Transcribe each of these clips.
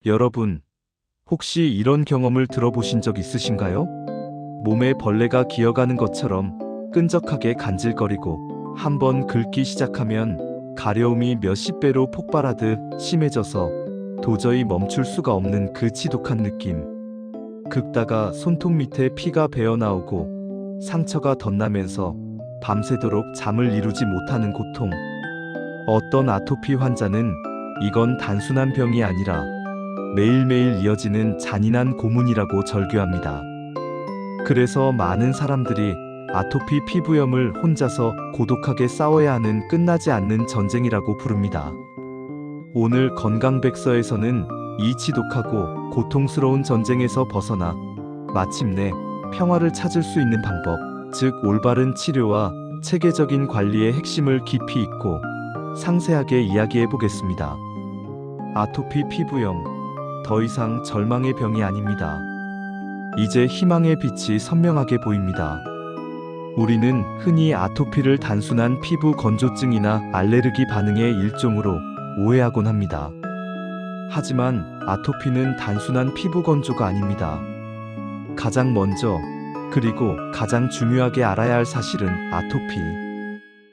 여러분, 혹시 이런 경험을 들어보신 적 있으신가요? 몸에 벌레가 기어가는 것처럼 끈적하게 간질거리고 한번 긁기 시작하면 가려움이 몇십 배로 폭발하듯 심해져서 도저히 멈출 수가 없는 그 지독한 느낌. 긁다가 손톱 밑에 피가 배어나오고 상처가 덧나면서 밤새도록 잠을 이루지 못하는 고통. 어떤 아토피 환자는 이건 단순한 병이 아니라 매일매일 이어지는 잔인한 고문이라고 절규합니다. 그래서 많은 사람들이 아토피 피부염을 혼자서 고독하게 싸워야 하는 끝나지 않는 전쟁이라고 부릅니다. 오늘 건강백서에서는 이 지독하고 고통스러운 전쟁에서 벗어나 마침내 평화를 찾을 수 있는 방법, 즉 올바른 치료와 체계적인 관리의 핵심을 깊이 있고 상세하게 이야기해 보겠습니다. 아토피 피부염, 더 이상 절망의 병이 아닙니다. 이제 희망의 빛이 선명하게 보입니다. 우리는 흔히 아토피를 단순한 피부 건조증이나 알레르기 반응의 일종으로 오해하곤 합니다. 하지만 아토피는 단순한 피부 건조가 아닙니다. 가장 먼저, 그리고 가장 중요하게 알아야 할 사실은 아토피.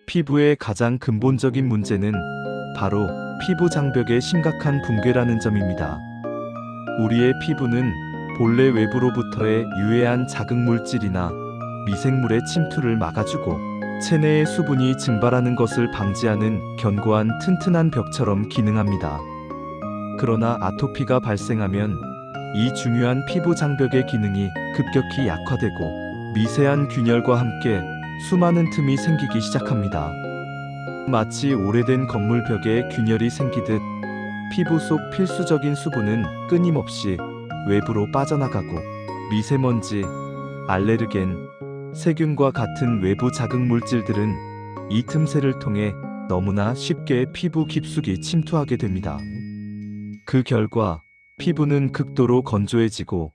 피부의 가장 근본적인 문제는 바로 피부 장벽의 심각한 붕괴라는 점입니다. 우리의 피부는 본래 외부로부터의 유해한 자극물질이나 미생물의 침투를 막아주고 체내의 수분이 증발하는 것을 방지하는 견고한 튼튼한 벽처럼 기능합니다. 그러나 아토피가 발생하면 이 중요한 피부 장벽의 기능이 급격히 약화되고 미세한 균열과 함께 수많은 틈이 생기기 시작합니다. 마치 오래된 건물 벽에 균열이 생기듯 피부 속 필수적인 수분은 끊임없이 외부로 빠져나가고 미세먼지, 알레르겐, 세균과 같은 외부 자극 물질들은 이 틈새를 통해 너무나 쉽게 피부 깊숙이 침투하게 됩니다. 그 결과 피부는 극도로 건조해지고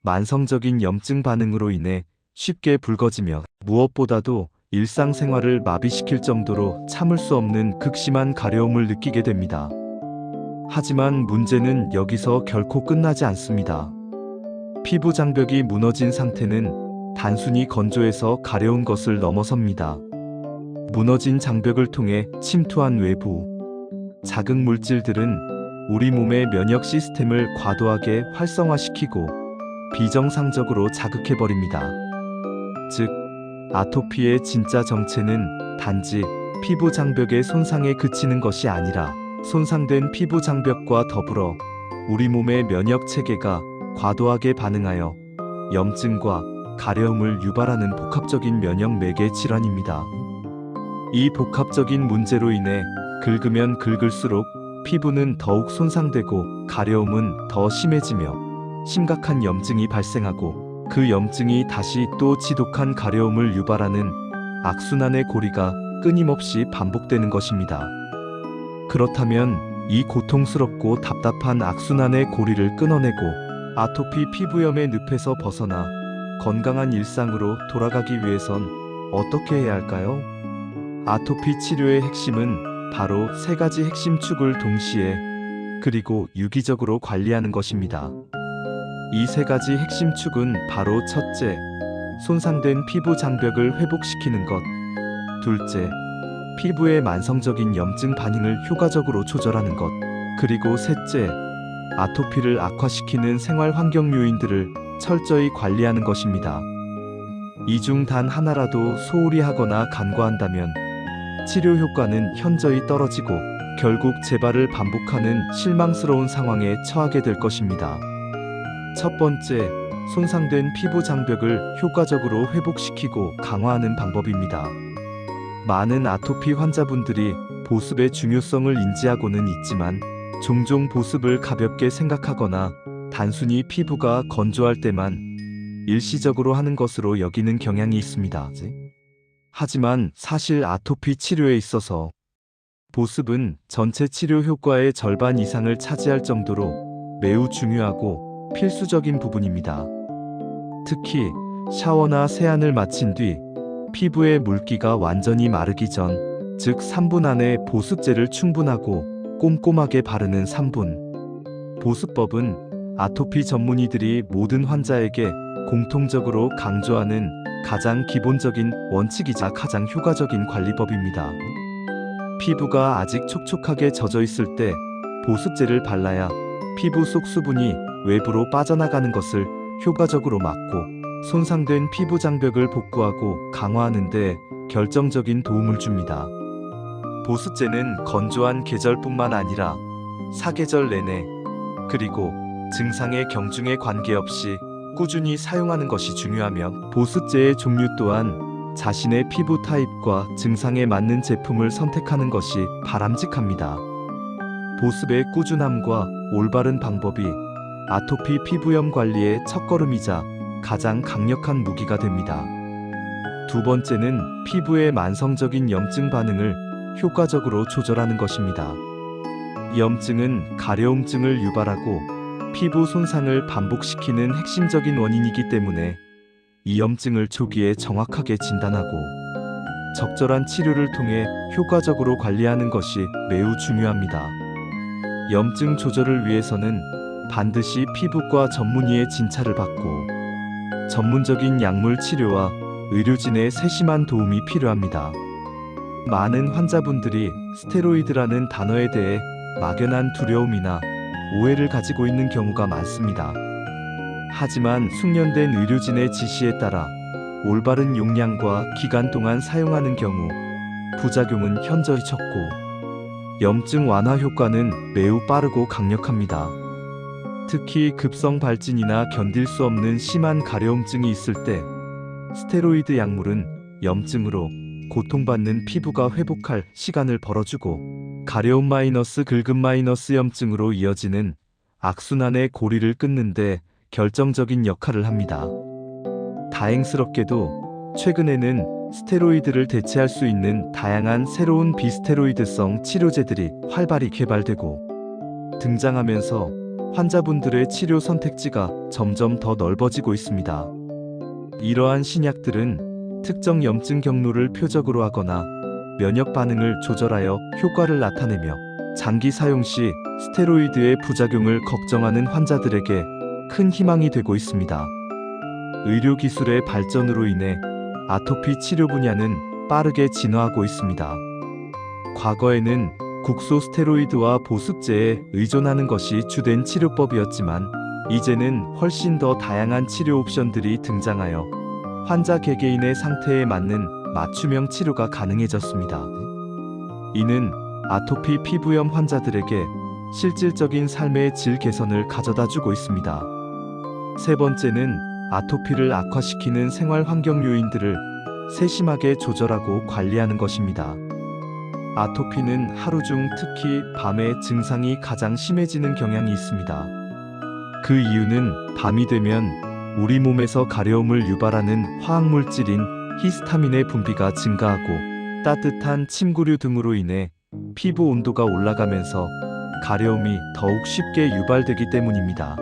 만성적인 염증 반응으로 인해 쉽게 붉어지며 무엇보다도 일상생활을 마비시킬 정도로 참을 수 없는 극심한 가려움을 느끼게 됩니다. 하지만 문제는 여기서 결코 끝나지 않습니다. 피부 장벽이 무너진 상태는 단순히 건조해서 가려운 것을 넘어섭니다. 무너진 장벽을 통해 침투한 외부 자극 물질들은 우리 몸의 면역 시스템을 과도하게 활성화시키고 비정상적으로 자극해버립니다. 즉, 아토피의 진짜 정체는 단지 피부 장벽의 손상에 그치는 것이 아니라 손상된 피부 장벽과 더불어 우리 몸의 면역 체계가 과도하게 반응하여 염증과 가려움을 유발하는 복합적인 면역 매개 질환입니다. 이 복합적인 문제로 인해 긁으면 긁을수록 피부는 더욱 손상되고 가려움은 더 심해지며 심각한 염증이 발생하고 그 염증이 다시 또 지독한 가려움을 유발하는 악순환의 고리가 끊임없이 반복되는 것입니다. 그렇다면 이 고통스럽고 답답한 악순환의 고리를 끊어내고 아토피 피부염의 늪에서 벗어나 건강한 일상으로 돌아가기 위해선 어떻게 해야 할까요? 아토피 치료의 핵심은 바로 세 가지 핵심 축을 동시에 그리고 유기적으로 관리하는 것입니다. 이 세 가지 핵심 축은 바로 첫째, 손상된 피부 장벽을 회복시키는 것. 둘째, 피부의 만성적인 염증 반응을 효과적으로 조절하는 것. 그리고 셋째, 아토피를 악화시키는 생활 환경 요인들을 철저히 관리하는 것입니다. 이 중 단 하나라도 소홀히 하거나 간과한다면 치료 효과는 현저히 떨어지고 결국 재발을 반복하는 실망스러운 상황에 처하게 될 것입니다. 첫 번째, 손상된 피부 장벽을 효과적으로 회복시키고 강화하는 방법입니다. 많은 아토피 환자분들이 보습의 중요성을 인지하고는 있지만 종종 보습을 가볍게 생각하거나 단순히 피부가 건조할 때만 일시적으로 하는 것으로 여기는 경향이 있습니다. 하지만 사실 아토피 치료에 있어서 보습은 전체 치료 효과의 절반 이상을 차지할 정도로 매우 중요하고 필수적인 부분입니다. 특히 샤워나 세안을 마친 뒤 피부의 물기가 완전히 마르기 전, 즉 3분 안에 보습제를 충분하고 꼼꼼하게 바르는 3분 보습법은 아토피 전문의들이 모든 환자에게 공통적으로 강조하는 가장 기본적인 원칙이자 가장 효과적인 관리법입니다. 피부가 아직 촉촉하게 젖어 있을 때 보습제를 발라야 피부 속 수분이 외부로 빠져나가는 것을 효과적으로 막고 손상된 피부 장벽을 복구하고 강화하는 데 결정적인 도움을 줍니다. 보습제는 건조한 계절뿐만 아니라 사계절 내내 그리고 증상의 경중에 관계없이 꾸준히 사용하는 것이 중요하며 보습제의 종류 또한 자신의 피부 타입과 증상에 맞는 제품을 선택하는 것이 바람직합니다. 보습의 꾸준함과 올바른 방법이 아토피 피부염 관리의 첫걸음이자 가장 강력한 무기가 됩니다. 두 번째는 피부의 만성적인 염증 반응을 효과적으로 조절하는 것입니다. 염증은 가려움증을 유발하고 피부 손상을 반복시키는 핵심적인 원인이기 때문에 이 염증을 초기에 정확하게 진단하고 적절한 치료를 통해 효과적으로 관리하는 것이 매우 중요합니다. 염증 조절을 위해서는 반드시 피부과 전문의의 진찰을 받고 전문적인 약물 치료와 의료진의 세심한 도움이 필요합니다. 많은 환자분들이 스테로이드라는 단어에 대해 막연한 두려움이나 오해를 가지고 있는 경우가 많습니다. 하지만 숙련된 의료진의 지시에 따라 올바른 용량과 기간 동안 사용하는 경우 부작용은 현저히 적고 염증 완화 효과는 매우 빠르고 강력합니다. 특히 급성 발진이나 견딜 수 없는 심한 가려움증이 있을 때 스테로이드 약물은 염증으로 고통받는 피부가 회복할 시간을 벌어주고 가려움 마이너스 긁음 마이너스 염증으로 이어지는 악순환의 고리를 끊는데 결정적인 역할을 합니다. 다행스럽게도 최근에는 스테로이드를 대체할 수 있는 다양한 새로운 비스테로이드성 치료제들이 활발히 개발되고 등장하면서 환자분들의 치료 선택지가 점점 더 넓어지고 있습니다. 이러한 신약들은 특정 염증 경로를 표적으로 하거나 면역 반응을 조절하여 효과를 나타내며 장기 사용 시 스테로이드의 부작용을 걱정하는 환자들에게 큰 희망이 되고 있습니다. 의료 기술의 발전으로 인해 아토피 치료 분야는 빠르게 진화하고 있습니다. 과거에는 국소 스테로이드와 보습제에 의존하는 것이 주된 치료법이었지만 이제는 훨씬 더 다양한 치료 옵션들이 등장하여 환자 개개인의 상태에 맞는 맞춤형 치료가 가능해졌습니다. 이는 아토피 피부염 환자들에게 실질적인 삶의 질 개선을 가져다 주고 있습니다. 세 번째는 아토피를 악화시키는 생활 환경 요인들을 세심하게 조절하고 관리하는 것입니다. 아토피는 하루 중 특히 밤에 증상이 가장 심해지는 경향이 있습니다. 그 이유는 밤이 되면 우리 몸에서 가려움을 유발하는 화학물질인 히스타민의 분비가 증가하고 따뜻한 침구류 등으로 인해 피부 온도가 올라가면서 가려움이 더욱 쉽게 유발되기 때문입니다.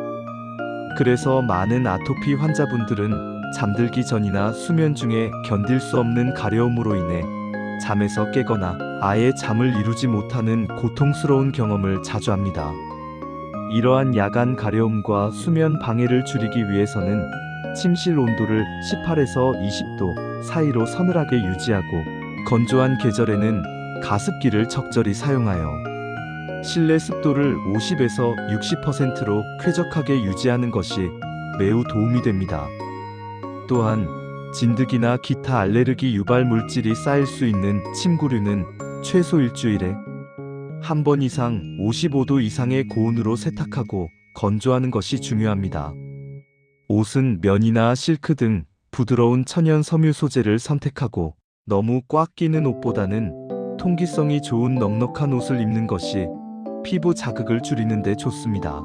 그래서 많은 아토피 환자분들은 잠들기 전이나 수면 중에 견딜 수 없는 가려움으로 인해 잠에서 깨거나 아예 잠을 이루지 못하는 고통스러운 경험을 자주 합니다. 이러한 야간 가려움과 수면 방해를 줄이기 위해서는 침실 온도를 18에서 20도 사이로 서늘하게 유지하고 건조한 계절에는 가습기를 적절히 사용하여 실내 습도를 50에서 60%로 쾌적하게 유지하는 것이 매우 도움이 됩니다. 또한 진드기나 기타 알레르기 유발 물질이 쌓일 수 있는 침구류는 최소 일주일에 한 번 이상 55도 이상의 고온으로 세탁하고 건조하는 것이 중요합니다. 옷은 면이나 실크 등 부드러운 천연 섬유 소재를 선택하고 너무 꽉 끼는 옷보다는 통기성이 좋은 넉넉한 옷을 입는 것이 피부 자극을 줄이는 데 좋습니다.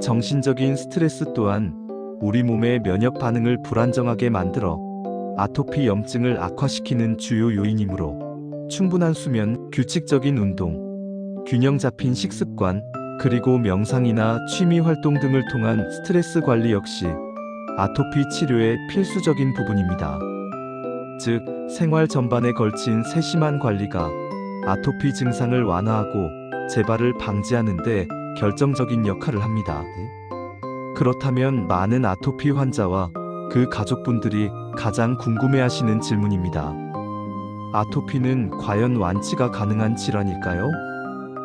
정신적인 스트레스 또한 우리 몸의 면역 반응을 불안정하게 만들어 아토피 염증을 악화시키는 주요 요인이므로 충분한 수면, 규칙적인 운동, 균형 잡힌 식습관, 그리고 명상이나 취미 활동 등을 통한 스트레스 관리 역시 아토피 치료의 필수적인 부분입니다. 즉, 생활 전반에 걸친 세심한 관리가 아토피 증상을 완화하고 재발을 방지하는 데 결정적인 역할을 합니다. 그렇다면 많은 아토피 환자와 그 가족분들이 가장 궁금해하시는 질문입니다. 아토피는 과연 완치가 가능한 질환일까요?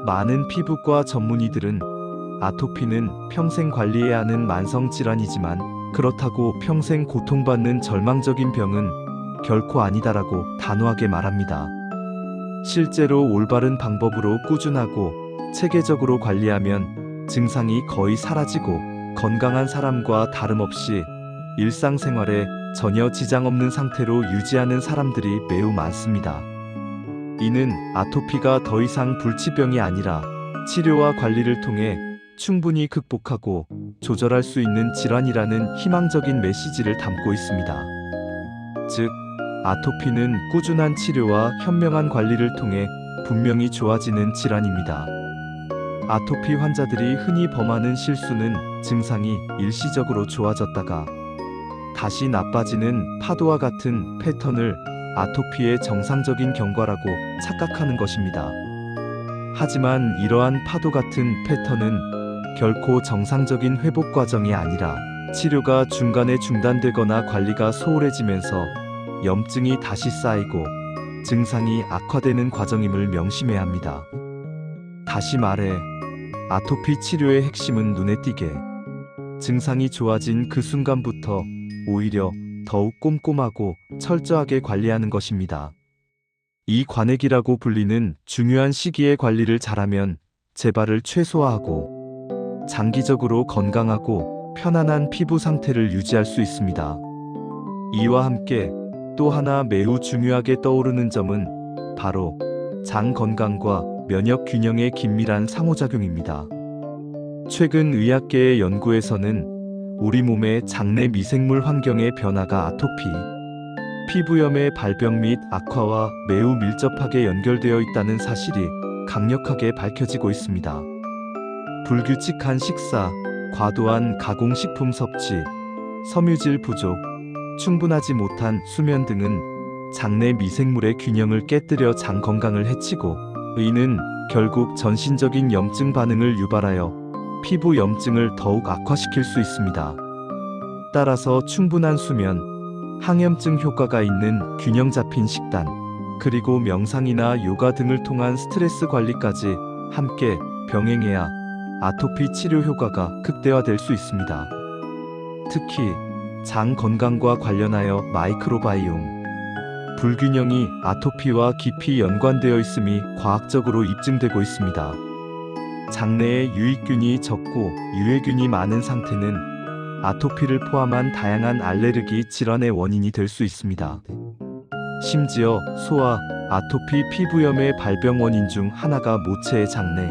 많은 피부과 전문의들은 아토피는 평생 관리해야 하는 만성 질환이지만 그렇다고 평생 고통받는 절망적인 병은 결코 아니다라고 단호하게 말합니다. 실제로 올바른 방법으로 꾸준하고 체계적으로 관리하면 증상이 거의 사라지고 건강한 사람과 다름없이 일상생활에 전혀 지장 없는 상태로 유지하는 사람들이 매우 많습니다. 이는 아토피가 더 이상 불치병이 아니라 치료와 관리를 통해 충분히 극복하고 조절할 수 있는 질환이라는 희망적인 메시지를 담고 있습니다. 즉, 아토피는 꾸준한 치료와 현명한 관리를 통해 분명히 좋아지는 질환입니다. 아토피 환자들이 흔히 범하는 실수는 증상이 일시적으로 좋아졌다가 다시 나빠지는 파도와 같은 패턴을 아토피의 정상적인 경과라고 착각하는 것입니다. 하지만 이러한 파도 같은 패턴은 결코 정상적인 회복 과정이 아니라 치료가 중간에 중단되거나 관리가 소홀해지면서 염증이 다시 쌓이고 증상이 악화되는 과정임을 명심해야 합니다. 다시 말해, 아토피 치료의 핵심은 눈에 띄게 증상이 좋아진 그 순간부터 오히려 더욱 꼼꼼하고 철저하게 관리하는 것입니다. 이 관액이라고 불리는 중요한 시기에 관리를 잘하면 재발을 최소화하고 장기적으로 건강하고 편안한 피부 상태를 유지할 수 있습니다. 이와 함께 또 하나 매우 중요하게 떠오르는 점은 바로 장 건강과 면역 균형의 긴밀한 상호작용입니다. 최근 의학계의 연구에서는 우리 몸의 장내 미생물 환경의 변화가 아토피, 피부염의 발병 및 악화와 매우 밀접하게 연결되어 있다는 사실이 강력하게 밝혀지고 있습니다. 불규칙한 식사, 과도한 가공식품 섭취, 섬유질 부족, 충분하지 못한 수면 등은 장내 미생물의 균형을 깨뜨려 장 건강을 해치고 이는 결국 전신적인 염증 반응을 유발하여 피부 염증을 더욱 악화시킬 수 있습니다. 따라서 충분한 수면, 항염증 효과가 있는 균형 잡힌 식단, 그리고 명상이나 요가 등을 통한 스트레스 관리까지 함께 병행해야 아토피 치료 효과가 극대화될 수 있습니다. 특히 장 건강과 관련하여 마이크로바이옴, 불균형이 아토피와 깊이 연관되어 있음이 과학적으로 입증되고 있습니다. 장내에 유익균이 적고 유해균이 많은 상태는 아토피를 포함한 다양한 알레르기 질환의 원인이 될 수 있습니다. 심지어 소아, 아토피 피부염의 발병 원인 중 하나가 모체의 장내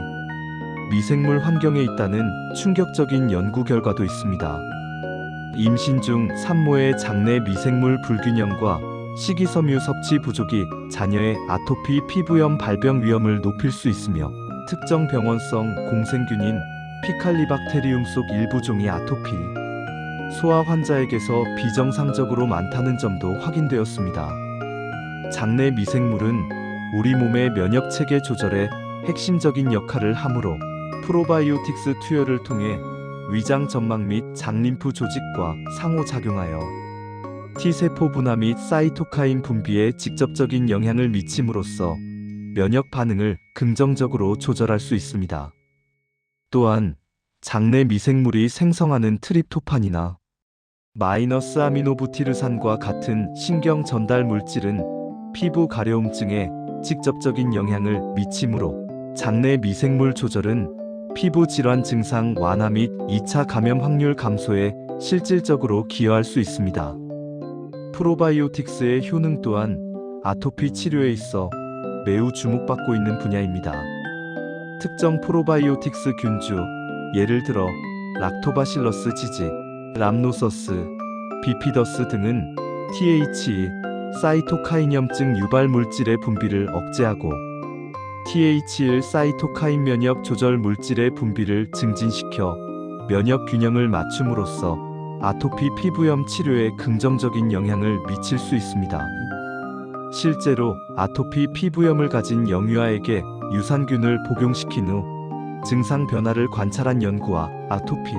미생물 환경에 있다는 충격적인 연구 결과도 있습니다. 임신 중 산모의 장내 미생물 불균형과 식이섬유 섭취 부족이 자녀의 아토피 피부염 발병 위험을 높일 수 있으며 특정 병원성 공생균인 피칼리박테리움 속 일부 종이 아토피, 소아 환자에게서 비정상적으로 많다는 점도 확인되었습니다. 장내 미생물은 우리 몸의 면역 체계 조절에 핵심적인 역할을 하므로 프로바이오틱스 투여를 통해 위장 점막 및 장림프 조직과 상호작용하여 T세포 분화 및 사이토카인 분비에 직접적인 영향을 미침으로써 면역 반응을 긍정적으로 조절할 수 있습니다. 또한 장내 미생물이 생성하는 트립토판이나 마이너스 아미노부티르산과 같은 신경 전달 물질은 피부 가려움증에 직접적인 영향을 미치므로 장내 미생물 조절은 피부 질환 증상 완화 및 2차 감염 확률 감소에 실질적으로 기여할 수 있습니다. 프로바이오틱스의 효능 또한 아토피 치료에 있어 매우 주목받고 있는 분야입니다. 특정 프로바이오틱스 균주, 예를 들어 락토바실러스 지지, 람노서스, 비피더스 등은 THE, 사이토카인염증 유발 물질의 분비를 억제하고 TH1 사이토카인 면역 조절 물질의 분비를 증진시켜 면역 균형을 맞춤으로써 아토피 피부염 치료에 긍정적인 영향을 미칠 수 있습니다. 실제로 아토피 피부염을 가진 영유아에게 유산균을 복용시킨 후 증상 변화를 관찰한 연구와 아토피,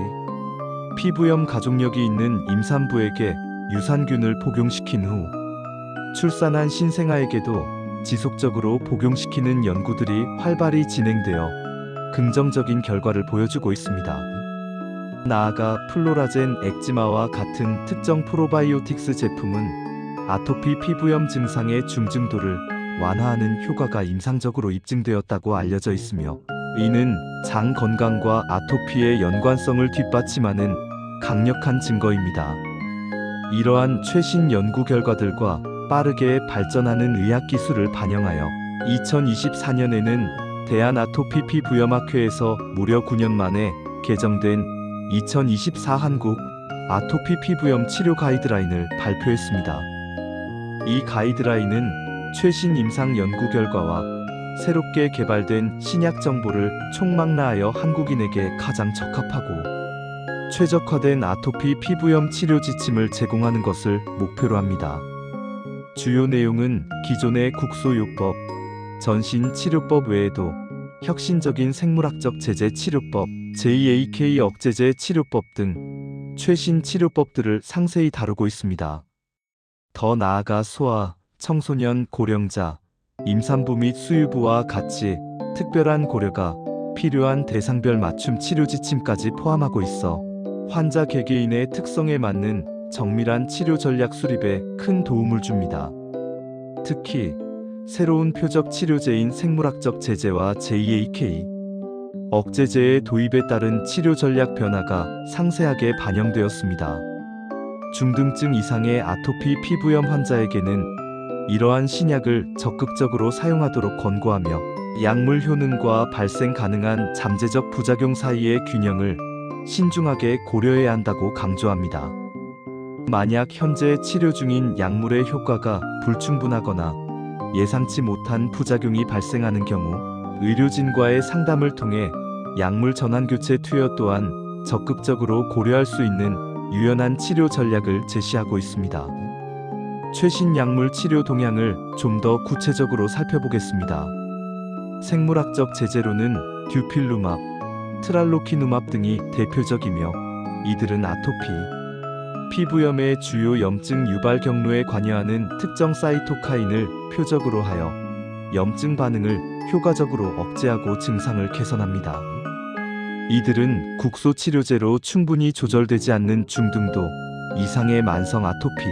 피부염 가족력이 있는 임산부에게 유산균을 복용시킨 후 출산한 신생아에게도 지속적으로 복용시키는 연구들이 활발히 진행되어 긍정적인 결과를 보여주고 있습니다. 나아가 플로라젠 엑지마와 같은 특정 프로바이오틱스 제품은 아토피 피부염 증상의 중증도를 완화하는 효과가 임상적으로 입증되었다고 알려져 있으며, 이는 장 건강과 아토피의 연관성을 뒷받침하는 강력한 증거입니다. 이러한 최신 연구 결과들과 빠르게 발전하는 의학 기술을 반영하여 2024년에는 대한아토피 피부염학회에서 무려 9년 만에 개정된 2024 한국 아토피 피부염 치료 가이드라인을 발표했습니다. 이 가이드라인은 최신 임상 연구 결과와 새롭게 개발된 신약 정보를 총망라하여 한국인에게 가장 적합하고 최적화된 아토피 피부염 치료 지침을 제공하는 것을 목표로 합니다. 주요 내용은 기존의 국소요법, 전신치료법 외에도 혁신적인 생물학적 제재 치료법, JAK 억제제 치료법 등 최신 치료법들을 상세히 다루고 있습니다. 더 나아가 소아, 청소년, 고령자, 임산부 및 수유부와 같이 특별한 고려가 필요한 대상별 맞춤 치료 지침까지 포함하고 있어 환자 개개인의 특성에 맞는 정밀한 치료 전략 수립에 큰 도움을 줍니다. 특히 새로운 표적 치료제인 생물학적 제재와 JAK 억제제의 도입에 따른 치료 전략 변화가 상세하게 반영되었습니다. 중등증 이상의 아토피 피부염 환자에게는 이러한 신약을 적극적으로 사용하도록 권고하며, 약물 효능과 발생 가능한 잠재적 부작용 사이의 균형을 신중하게 고려해야 한다고 강조합니다. 만약 현재 치료 중인 약물의 효과가 불충분하거나 예상치 못한 부작용이 발생하는 경우 의료진과의 상담을 통해 약물 전환 교체 투여 또한 적극적으로 고려할 수 있는 유연한 치료 전략을 제시하고 있습니다. 최신 약물 치료 동향을 좀 더 구체적으로 살펴보겠습니다. 생물학적 제재로는 듀필루맙, 트랄로키누맙 등이 대표적이며, 이들은 아토피, 피부염의 주요 염증 유발 경로에 관여하는 특정 사이토카인을 표적으로 하여 염증 반응을 효과적으로 억제하고 증상을 개선합니다. 이들은 국소 치료제로 충분히 조절되지 않는 중등도 이상의 만성 아토피,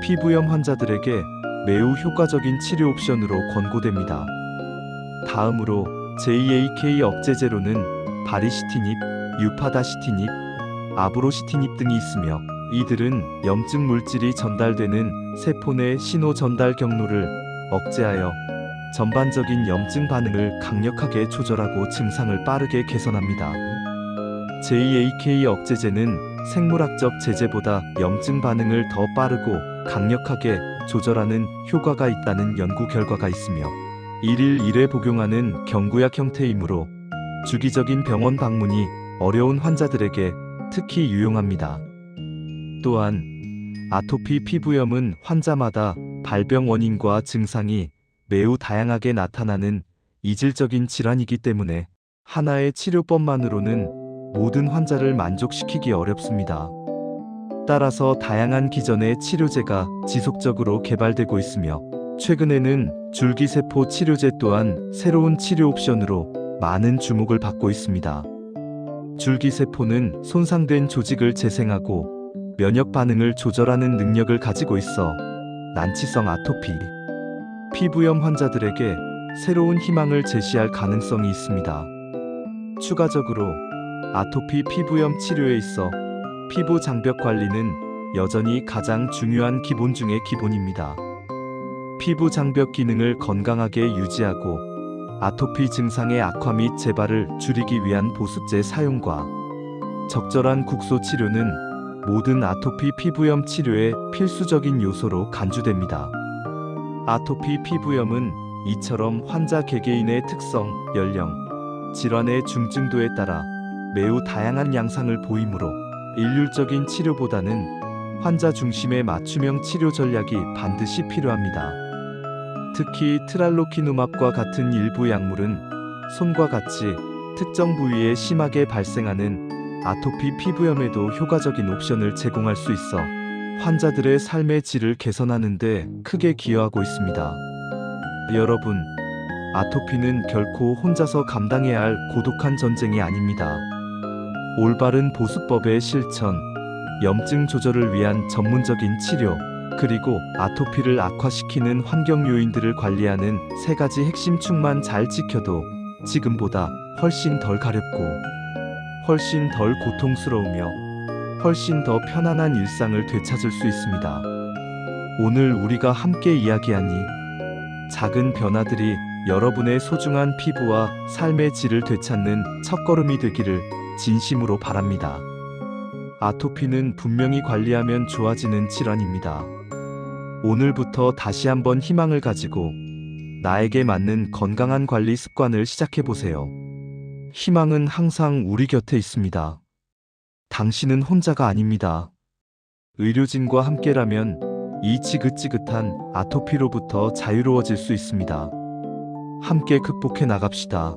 피부염 환자들에게 매우 효과적인 치료 옵션으로 권고됩니다. 다음으로 JAK 억제제로는 바리시티닙, 유파다시티닙, 아브로시티닙 등이 있으며, 이들은 염증 물질이 전달되는 세포 내 신호 전달 경로를 억제하여 전반적인 염증 반응을 강력하게 조절하고 증상을 빠르게 개선합니다. JAK 억제제는 생물학적 제재보다 염증 반응을 더 빠르고 강력하게 조절하는 효과가 있다는 연구 결과가 있으며, 1일 1회 복용하는 경구약 형태이므로 주기적인 병원 방문이 어려운 환자들에게 특히 유용합니다. 또한 아토피 피부염은 환자마다 발병 원인과 증상이 매우 다양하게 나타나는 이질적인 질환이기 때문에 하나의 치료법만으로는 모든 환자를 만족시키기 어렵습니다. 따라서 다양한 기존의 치료제가 지속적으로 개발되고 있으며, 최근에는 줄기세포 치료제 또한 새로운 치료 옵션으로 많은 주목을 받고 있습니다. 줄기세포는 손상된 조직을 재생하고 면역 반응을 조절하는 능력을 가지고 있어 난치성 아토피, 피부염 환자들에게 새로운 희망을 제시할 가능성이 있습니다. 추가적으로 아토피 피부염 치료에 있어 피부 장벽 관리는 여전히 가장 중요한 기본 중의 기본입니다. 피부 장벽 기능을 건강하게 유지하고 아토피 증상의 악화 및 재발을 줄이기 위한 보습제 사용과 적절한 국소 치료는 모든 아토피 피부염 치료의 필수적인 요소로 간주됩니다. 아토피 피부염은 이처럼 환자 개개인의 특성, 연령, 질환의 중증도에 따라 매우 다양한 양상을 보이므로 일률적인 치료보다는 환자 중심의 맞춤형 치료 전략이 반드시 필요합니다. 특히 트랄로키누맙과 같은 일부 약물은 손과 같이 특정 부위에 심하게 발생하는 아토피 피부염에도 효과적인 옵션을 제공할 수 있어 환자들의 삶의 질을 개선하는 데 크게 기여하고 있습니다. 여러분, 아토피는 결코 혼자서 감당해야 할 고독한 전쟁이 아닙니다. 올바른 보수법의 실천, 염증 조절을 위한 전문적인 치료, 그리고 아토피를 악화시키는 환경 요인들을 관리하는 세 가지 핵심 축만 잘 지켜도 지금보다 훨씬 덜 가렵고 훨씬 덜 고통스러우며 훨씬 더 편안한 일상을 되찾을 수 있습니다. 오늘 우리가 함께 이야기하니 작은 변화들이 여러분의 소중한 피부와 삶의 질을 되찾는 첫걸음이 되기를 진심으로 바랍니다. 아토피는 분명히 관리하면 좋아지는 질환입니다. 오늘부터 다시 한번 희망을 가지고 나에게 맞는 건강한 관리 습관을 시작해보세요. 희망은 항상 우리 곁에 있습니다. 당신은 혼자가 아닙니다. 의료진과 함께라면 이 지긋지긋한 아토피로부터 자유로워질 수 있습니다. 함께 극복해 나갑시다.